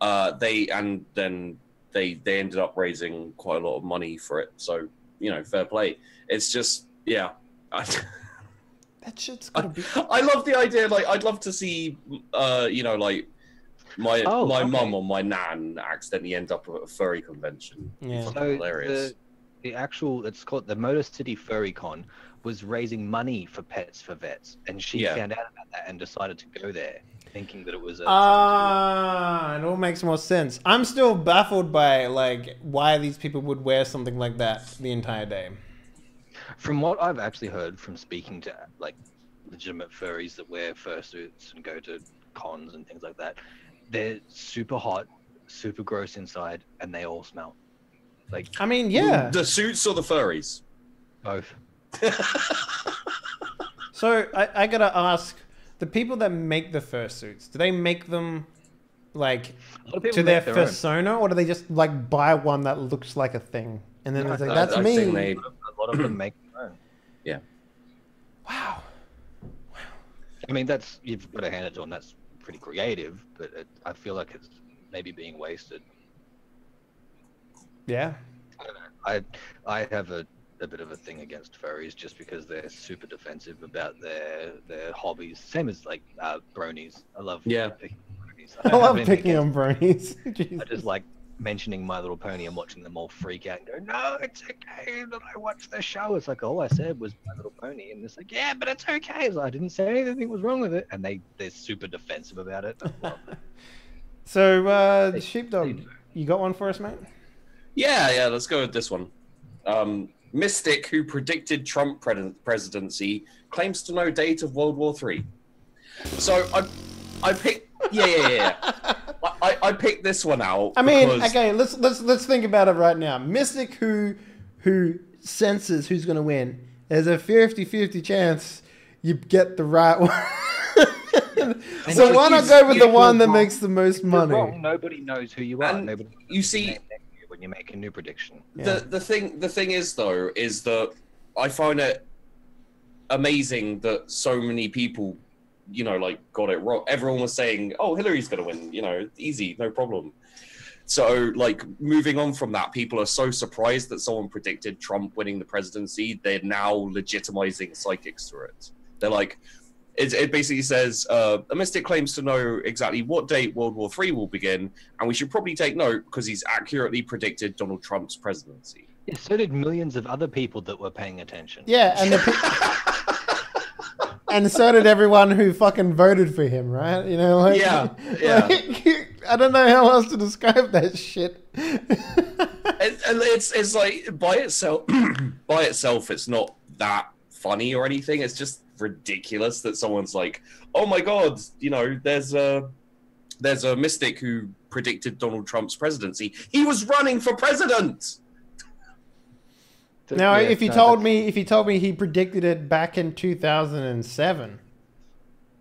Speaker 2: They ended up raising quite a lot of money for it. So, fair play. It's just, yeah.
Speaker 1: That shit's gotta be...
Speaker 2: I love the idea, I'd love to see, my mum or my nan accidentally end up at a furry convention.
Speaker 1: Yeah.
Speaker 2: So hilarious.
Speaker 3: It's called the Motor City Furry Con, was raising money for Pets for Vets, and she found out about that and decided to go there, thinking that it was it
Speaker 1: all makes more sense. I'm still baffled by why these people would wear something like that the entire day.
Speaker 3: From what I've actually heard from speaking to legitimate furries that wear fursuits and go to cons and things like that, they're super hot, super gross inside, and they all smell.
Speaker 1: I mean, yeah.
Speaker 2: The suits or the furries?
Speaker 3: Both.
Speaker 1: So I gotta ask, the people that make the fursuits, do they make them to their persona, or do they just buy one that looks like a thing and then it's that's me?
Speaker 3: A lot of them make their own.
Speaker 2: Yeah.
Speaker 1: Wow.
Speaker 3: I mean, you've got to hand it to them. That's pretty creative, but I feel like it's maybe being wasted.
Speaker 1: Yeah.
Speaker 3: I don't know. I have a bit of a thing against furries just because they're super defensive about their hobbies. Same as bronies. I love picking bronies.
Speaker 1: I love picking on bronies.
Speaker 3: I just like mentioning My Little Pony and watching them all freak out and go, no, it's okay that I watched the show. It's like, all I said was My Little Pony, and it's like, yeah, but it's okay. It's like, I didn't say anything was wrong with it, and they're super defensive about it.
Speaker 1: So Sheepdog, you got one for us, mate?
Speaker 2: Yeah, let's go with this one. Mystic, who predicted Trump presidency, claims to know date of World War III. So I picked. Yeah. I picked this one out.
Speaker 1: I mean,
Speaker 2: because...
Speaker 1: okay, let's think about it right now. Mystic who senses who's going to win. There's a 50-50 chance you get the right one. So why not go with the one that makes the most money?
Speaker 3: Wrong, nobody knows who you are.
Speaker 2: And
Speaker 3: Nobody knows
Speaker 2: you see,
Speaker 3: when you make a new prediction.
Speaker 1: Yeah.
Speaker 2: the thing is though is that I find it amazing that so many people, you know, like got it wrong. Everyone was saying, "Oh, Hillary's gonna win," you know, easy, no problem. So, like, moving on from that, people are so surprised that someone predicted Trump winning the presidency. They're now legitimizing psychics through it. They're like, it basically says, a mystic claims to know exactly what date World War III will begin, and we should probably take note because he's accurately predicted Donald Trump's presidency.
Speaker 3: Yeah, so did millions of other people that were paying attention.
Speaker 1: Yeah, and and so did everyone who fucking voted for him, right? You know, like,
Speaker 2: Yeah.
Speaker 1: like, I don't know how else to describe that shit.
Speaker 2: It's like by itself, it's not that funny or anything. It's just ridiculous that someone's like, "Oh my god, you know, there's a mystic who predicted Donald Trump's presidency. He was running for president."
Speaker 1: Now, if you told me he predicted it back in 2007.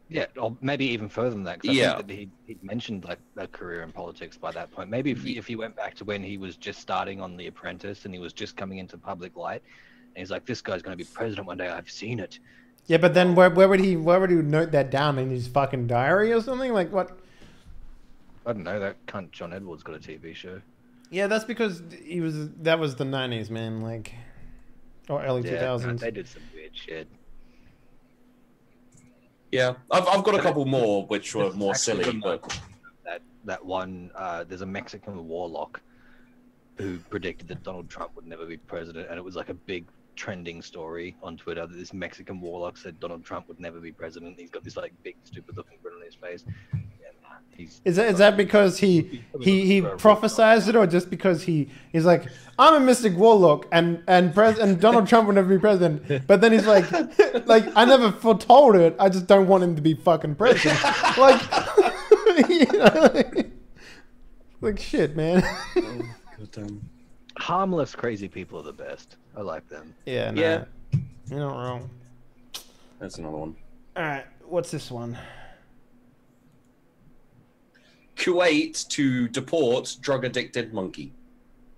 Speaker 3: Yeah, or maybe even further than that. 'Cause I think that he'd mentioned like a career in politics by that point. Maybe if he went back to when he was just starting on The Apprentice and he was just coming into public light, and he's like, "This guy's going to be president one day. I've seen it."
Speaker 1: Yeah, but then where would he note that down in his fucking diary or something? Like what?
Speaker 3: I don't know. That cunt John Edwards got a TV show.
Speaker 1: Yeah, that's because that was the 90s, man. Like, or early 2000s.
Speaker 3: They did some weird shit.
Speaker 2: Yeah, I've got a couple more which were more silly, but
Speaker 3: that one, there's a Mexican warlock who predicted that Donald Trump would never be president, and it was like a big trending story on Twitter that this Mexican warlock said Donald Trump would never be president. He's got this like big stupid looking grin on his face.
Speaker 1: Is that because he prophesized it, or just because he's like, I'm a mystic warlock and Donald Trump will never be president, but then he's like I never foretold it. I just don't want him to be fucking president. Like, you know, like shit, man.
Speaker 3: Harmless, crazy people are the best. I like them.
Speaker 1: Yeah, no,
Speaker 2: Yeah.
Speaker 1: you're not wrong.
Speaker 2: That's another one.
Speaker 1: All right, what's this one?
Speaker 2: Kuwait to deport drug-addicted monkey.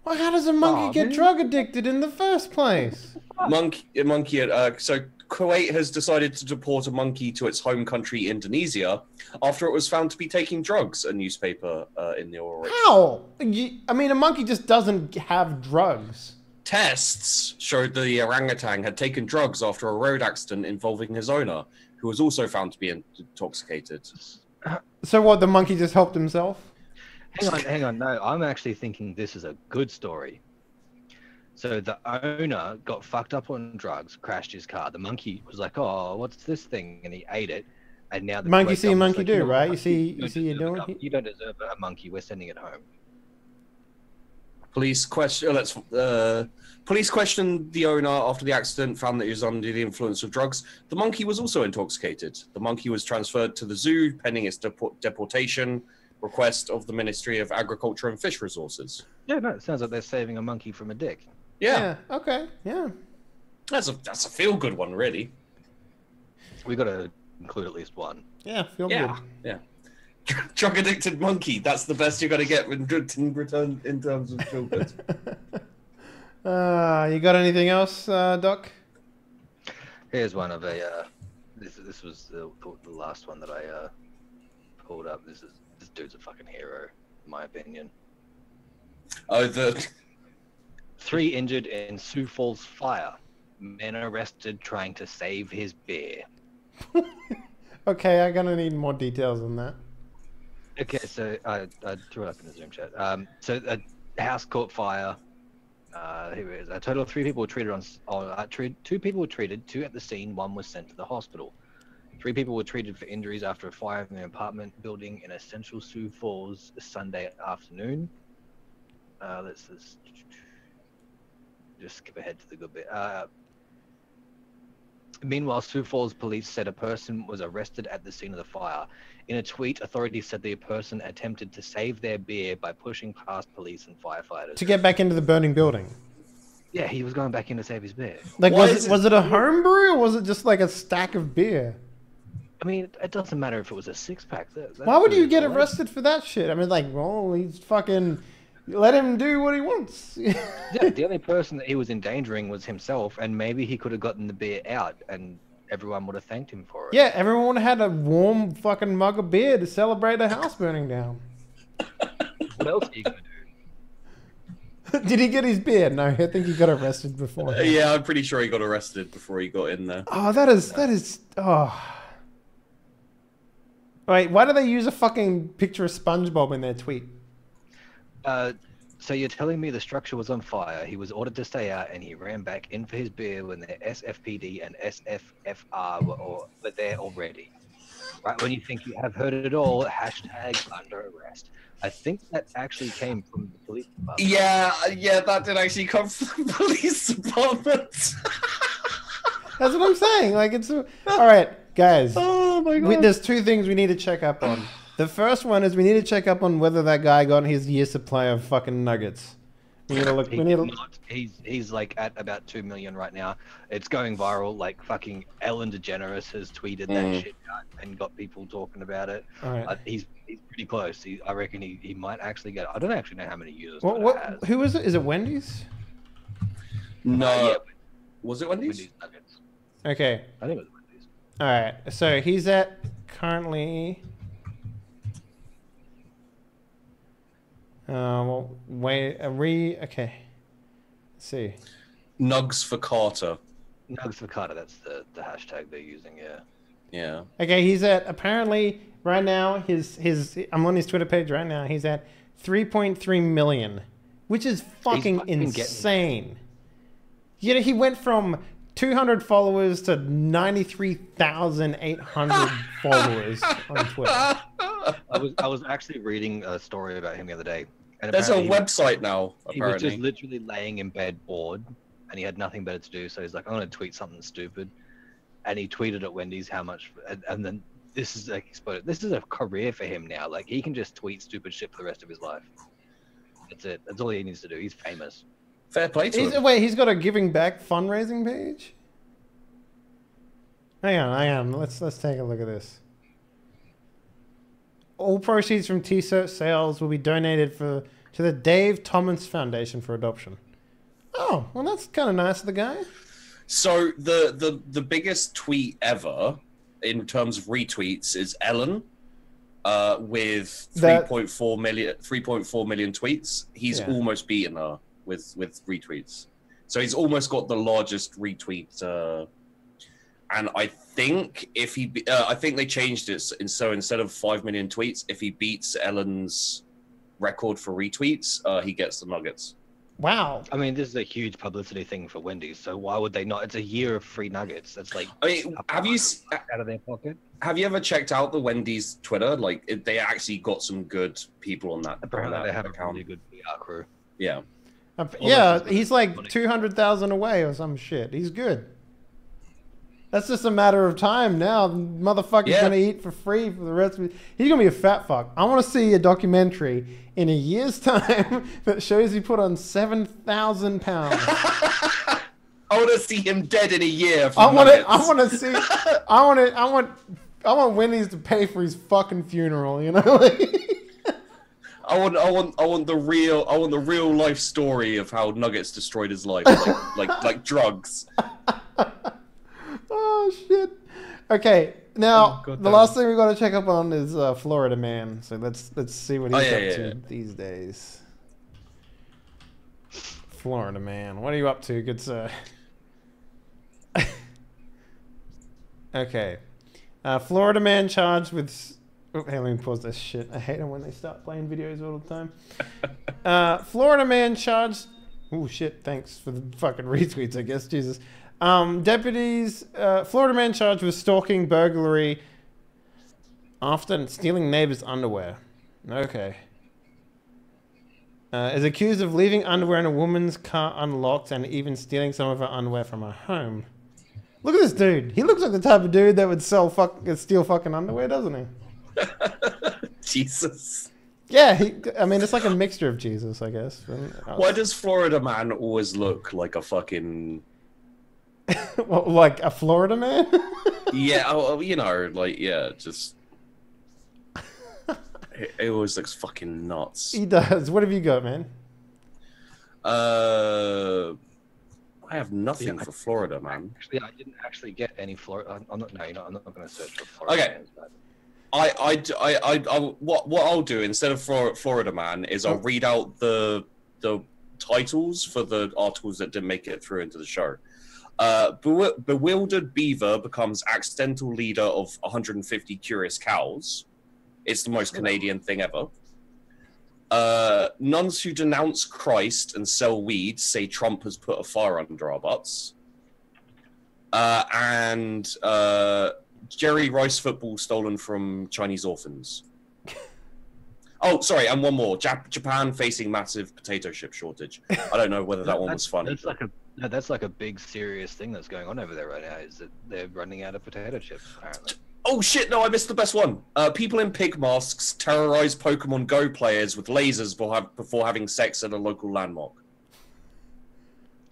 Speaker 1: Well, how does a monkey get drug addicted in the first place?
Speaker 2: So Kuwait has decided to deport a monkey to its home country, Indonesia, after it was found to be taking drugs, a newspaper in the oral.
Speaker 1: How? I mean, a monkey just doesn't have drugs.
Speaker 2: Tests showed the orangutan had taken drugs after a road accident involving his owner, who was also found to be intoxicated.
Speaker 1: So what, the monkey just helped himself?
Speaker 3: Hang on. No, I'm actually thinking this is a good story. So the owner got fucked up on drugs, crashed his car. The monkey was like, "Oh, what's this thing?" And he ate it. And now the
Speaker 1: monkey see, monkey
Speaker 3: like,
Speaker 1: do, right? You see you doing
Speaker 3: it. You don't deserve a monkey. We're sending it home.
Speaker 2: Police questioned the owner after the accident, found that he was under the influence of drugs. The monkey was also intoxicated. The monkey was transferred to the zoo pending its deportation request of the Ministry of Agriculture and Fish Resources.
Speaker 3: Yeah, no, it sounds like they're saving a monkey from a dick.
Speaker 1: Yeah. Okay. Yeah.
Speaker 2: That's a feel-good one, really.
Speaker 3: We got to include at least one.
Speaker 1: Yeah, feel good.
Speaker 2: Yeah. Drug-addicted monkey. That's the best you're going to get in return in terms of feel good.
Speaker 1: You got anything else, Doc?
Speaker 3: Here's one of a. This was the last one that I pulled up. This dude's a fucking hero, in my opinion.
Speaker 2: Oh,
Speaker 3: 3 injured in Sioux Falls fire. Men arrested trying to save his beer.
Speaker 1: Okay, I'm gonna need more details on that.
Speaker 3: Okay, so I threw it up in the Zoom chat. So a house caught fire. Here it is. A total of 3 people were treated 2 people were treated. 2 at the scene. 1 was sent to the hospital. 3 people were treated for injuries after a fire in an apartment building in Central Sioux Falls Sunday afternoon. Let's just skip ahead to the good bit. Meanwhile, Sioux Falls police said a person was arrested at the scene of the fire. In a tweet, authorities said the person attempted to save their beer by pushing past police and firefighters.
Speaker 1: To get back into the burning building.
Speaker 3: Yeah, he was going back in to save his beer.
Speaker 1: Like, was it a home brew or was it just like a stack of beer?
Speaker 3: I mean, it doesn't matter if it was a six-pack.
Speaker 1: Why would you get arrested for that shit? I mean, like, well, he's fucking... Let him do what he wants.
Speaker 3: Yeah, the only person that he was endangering was himself, and maybe he could have gotten the beer out, and everyone would have thanked him for it.
Speaker 1: Yeah, everyone would have had a warm fucking mug of beer to celebrate a house burning down.
Speaker 3: What else are you going to do?
Speaker 1: Did he get his beer? No, I think he got arrested before.
Speaker 2: Yeah, I'm pretty sure he got arrested before he got in there.
Speaker 1: Oh, that is... Oh... Wait, why do they use a fucking picture of SpongeBob in their tweet?
Speaker 3: So you're telling me the structure was on fire, he was ordered to stay out, and he ran back in for his beer when the SFPD and SFFR were there already. Right, when you think you have heard it all, hashtag under arrest. I think that actually came from the police department.
Speaker 2: Yeah, that did actually come from the police department.
Speaker 1: That's what I'm saying. Like, it's... All right, guys.
Speaker 2: Oh my god.
Speaker 1: There's two things we need to check up on. The first one is we need to check up on whether that guy got his year supply of fucking nuggets. We need to look.
Speaker 3: He's like at about 2 million right now. It's going viral. Like fucking Ellen DeGeneres has tweeted that shit out and got people talking about it.
Speaker 1: All right.
Speaker 3: He's pretty close. I reckon he might actually get. I don't actually know how many users.
Speaker 1: Who is it? Is it Wendy's?
Speaker 2: No.
Speaker 3: Yeah,
Speaker 2: was it Wendy's?
Speaker 3: Wendy's nuggets.
Speaker 1: Okay.
Speaker 3: I think it was Wendy's.
Speaker 1: All right. So he's at currently. Well, wait. Okay. Let's see.
Speaker 2: Nugs for Carter.
Speaker 3: Nugs for Carter. That's the hashtag they're using. Yeah.
Speaker 2: Yeah.
Speaker 1: Okay. He's at apparently right now. His. I'm on his Twitter page right now. He's at 3.3 million, which is fucking insane. You know, he went from 200 followers to 93,800 followers on Twitter.
Speaker 3: I was actually reading a story about him the other day. And
Speaker 2: there's a website now, apparently.
Speaker 3: He was just literally laying in bed bored, and he had nothing better to do, so he's like, I'm going to tweet something stupid. And he tweeted at Wendy's how much... And then this is like exploded. This is a career for him now. Like, he can just tweet stupid shit for the rest of his life. That's it. That's all he needs to do. He's famous.
Speaker 2: Fair play to him.
Speaker 1: Wait, he's got a giving back fundraising page? Hang on. Let's take a look at this. All proceeds from T-shirt sales will be donated to the Dave Thomas Foundation for Adoption. Oh, well, that's kind of nice of the guy. So
Speaker 2: the biggest tweet ever in terms of retweets is Ellen with 3.4 million tweets. He's almost beaten her with retweets. So he's almost got the largest retweet. And I think I think they changed it. And so instead of 5 million tweets, if he beats Ellen's record for retweets, he gets the nuggets.
Speaker 1: Wow.
Speaker 3: I mean, this is a huge publicity thing for Wendy's. So why would they not? It's a year of free nuggets. That's like,
Speaker 2: I mean, have you
Speaker 3: out of their pocket?
Speaker 2: Have you ever checked out the Wendy's Twitter? Like, they actually got some good people on that.
Speaker 3: Apparently, they have
Speaker 2: account.
Speaker 3: a really good PR crew.
Speaker 2: Yeah.
Speaker 1: Yeah, he's like 200,000 away or some shit. He's good. That's just a matter of time now. The motherfucker's gonna eat for free for the rest of it. He's gonna be a fat fuck. I want to see a documentary in a year's time that shows he put on 7,000 pounds.
Speaker 2: I want to see him dead in a year.
Speaker 1: I want Wendy's to pay for his fucking funeral. You know.
Speaker 2: I want the real life story of how Nuggets destroyed his life, like drugs.
Speaker 1: Oh shit. Okay, now the last thing we got to check up on is Florida Man. So let's see what he's up to these days. Florida Man, what are you up to, good sir? Okay, Florida Man charged with. Oh, hey, let me pause this shit. I hate it when they start playing videos all the time. Florida Man charged. Oh shit! Thanks for the fucking retweets. I guess Jesus. Deputies, Florida man charged with stalking, burglary, after stealing neighbor's underwear. Okay. Is accused of leaving underwear in a woman's car unlocked and even stealing some of her underwear from her home. Look at this dude. He looks like the type of dude that would steal fucking underwear, doesn't he?
Speaker 2: Jesus.
Speaker 1: Yeah, I mean, it's like a mixture of Jesus, I guess.
Speaker 2: Why does Florida man always look like a fucking...
Speaker 1: Well, like a Florida man?
Speaker 2: Yeah, you know, like, yeah, just... It always looks fucking nuts.
Speaker 1: He does. What have you got, man?
Speaker 2: I have nothing for Florida, man.
Speaker 3: Actually, I didn't actually get any Florida. I'm not. No, I'm not going to search for Florida.
Speaker 2: Okay. What I'll do instead of Florida man is I'll read out the titles for the articles that didn't make it through into the show. Bewildered beaver becomes accidental leader of 150 curious cows. It's the most Canadian thing ever. Nuns who denounce Christ and sell weed say Trump has put a fire under our butts. And Jerry Rice football stolen from Chinese orphans. Oh, sorry, and one more. Japan facing massive potato chip shortage. I don't know whether that one was funny.
Speaker 3: That's like a big serious thing that's going on over there right now. Is that they're running out of potato chips apparently.
Speaker 2: Oh shit, no, I missed the best one. People in pig masks terrorize Pokemon Go players with lasers before having sex at a local landmark.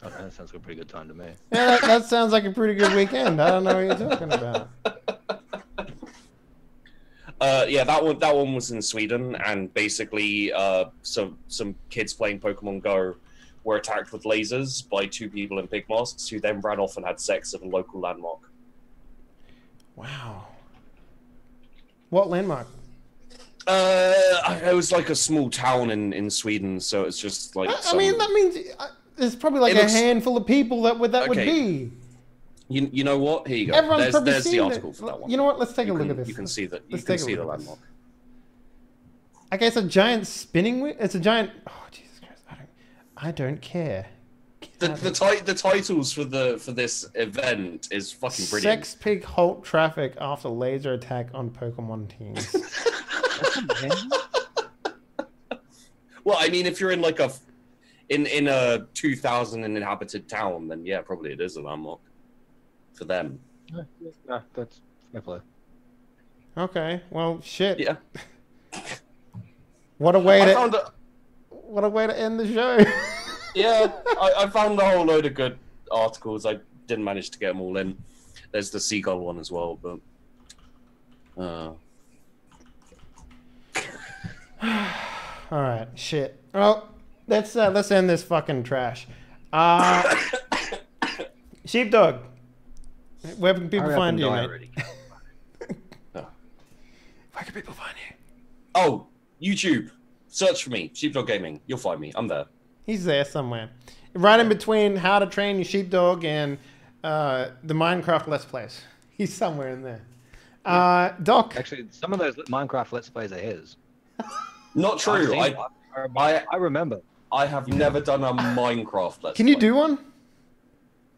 Speaker 3: Oh, that sounds like a pretty good time to me.
Speaker 1: Yeah, that sounds like a pretty good weekend. I don't know what you're talking about.
Speaker 2: Yeah, that one was in Sweden, and basically some kids playing Pokemon Go were attacked with lasers by two people in pig masks who then ran off and had sex at a local landmark.
Speaker 1: Wow. What landmark?
Speaker 2: It was like a small town in Sweden, so it's just like.
Speaker 1: I mean, that means there's probably like a handful of people that would be.
Speaker 2: You know what? Here you go.
Speaker 1: Everyone's
Speaker 2: there's the article for that one.
Speaker 1: You know what? Let's take a look at this.
Speaker 2: You can see that. You
Speaker 1: Let's
Speaker 2: can
Speaker 1: take a
Speaker 2: see the
Speaker 1: look at this.
Speaker 2: landmark.
Speaker 1: Okay, it's a giant spinning wheel. It's a giant. Oh Jesus Christ! I don't care.
Speaker 2: The titles for this event is fucking brilliant.
Speaker 1: Sex pig halt traffic after laser attack on Pokemon teams.
Speaker 2: Well, I mean, if you're in like a 2,000 inhabited town, then yeah, probably it is a landmark for them.
Speaker 3: Yeah, that's fair play.
Speaker 1: Okay, well, shit.
Speaker 2: Yeah.
Speaker 1: What a way to end the show.
Speaker 2: Yeah, I found a whole load of good articles. I didn't manage to get them all in. There's the seagull one as well, but.
Speaker 1: All right, shit. Well, let's end this fucking trash. Sheepdog, where can people find you, mate?
Speaker 2: Oh.
Speaker 1: Where can people find you?
Speaker 2: Oh, YouTube. Search for me, Sheepdog Gaming. You'll find me. I'm there.
Speaker 1: He's there somewhere. Right in between How to Train Your Sheepdog and the Minecraft Let's Plays. He's somewhere in there. Doc.
Speaker 3: Actually, some of those Minecraft Let's Plays are his.
Speaker 2: Not true.
Speaker 3: I remember.
Speaker 2: I have never done a Minecraft Let's
Speaker 1: Can you
Speaker 2: Play.
Speaker 1: do one?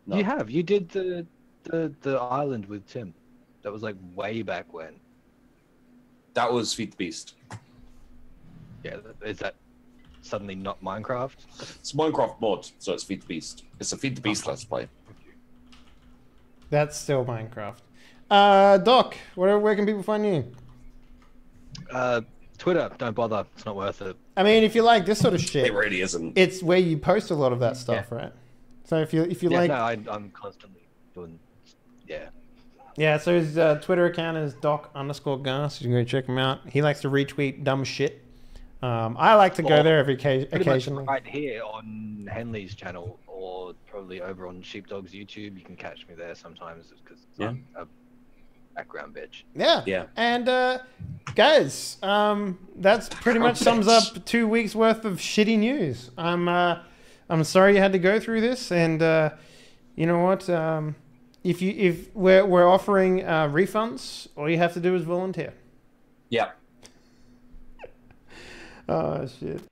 Speaker 3: No. You have. You did the island with Tim. That was like way back when.
Speaker 2: That was Feed the Beast.
Speaker 3: Yeah, is that suddenly not Minecraft?
Speaker 2: It's a Minecraft mod, so it's Feed the Beast. It's a Feed the Beast Let's Play.
Speaker 1: That's still Minecraft. Doc, where can people find you?
Speaker 3: Twitter, don't bother. It's not worth it.
Speaker 1: I mean, if you like this sort of shit,
Speaker 2: It really isn't.
Speaker 1: it's where you post a lot of that stuff, right? So if you like,
Speaker 3: no, I'm constantly doing,
Speaker 1: yeah. So his Twitter account is doc_gas. You can go check him out. He likes to retweet dumb shit. I like to go there occasionally.
Speaker 3: Right here on Henley's channel, or probably over on Sheepdog's YouTube, you can catch me there sometimes because I'm a background bitch.
Speaker 1: Yeah. And guys, that's pretty much sums up 2 weeks worth of shitty news. I'm sorry you had to go through this, and you know what? If we're offering refunds, all you have to do is volunteer.
Speaker 2: Yeah.
Speaker 1: Oh shit.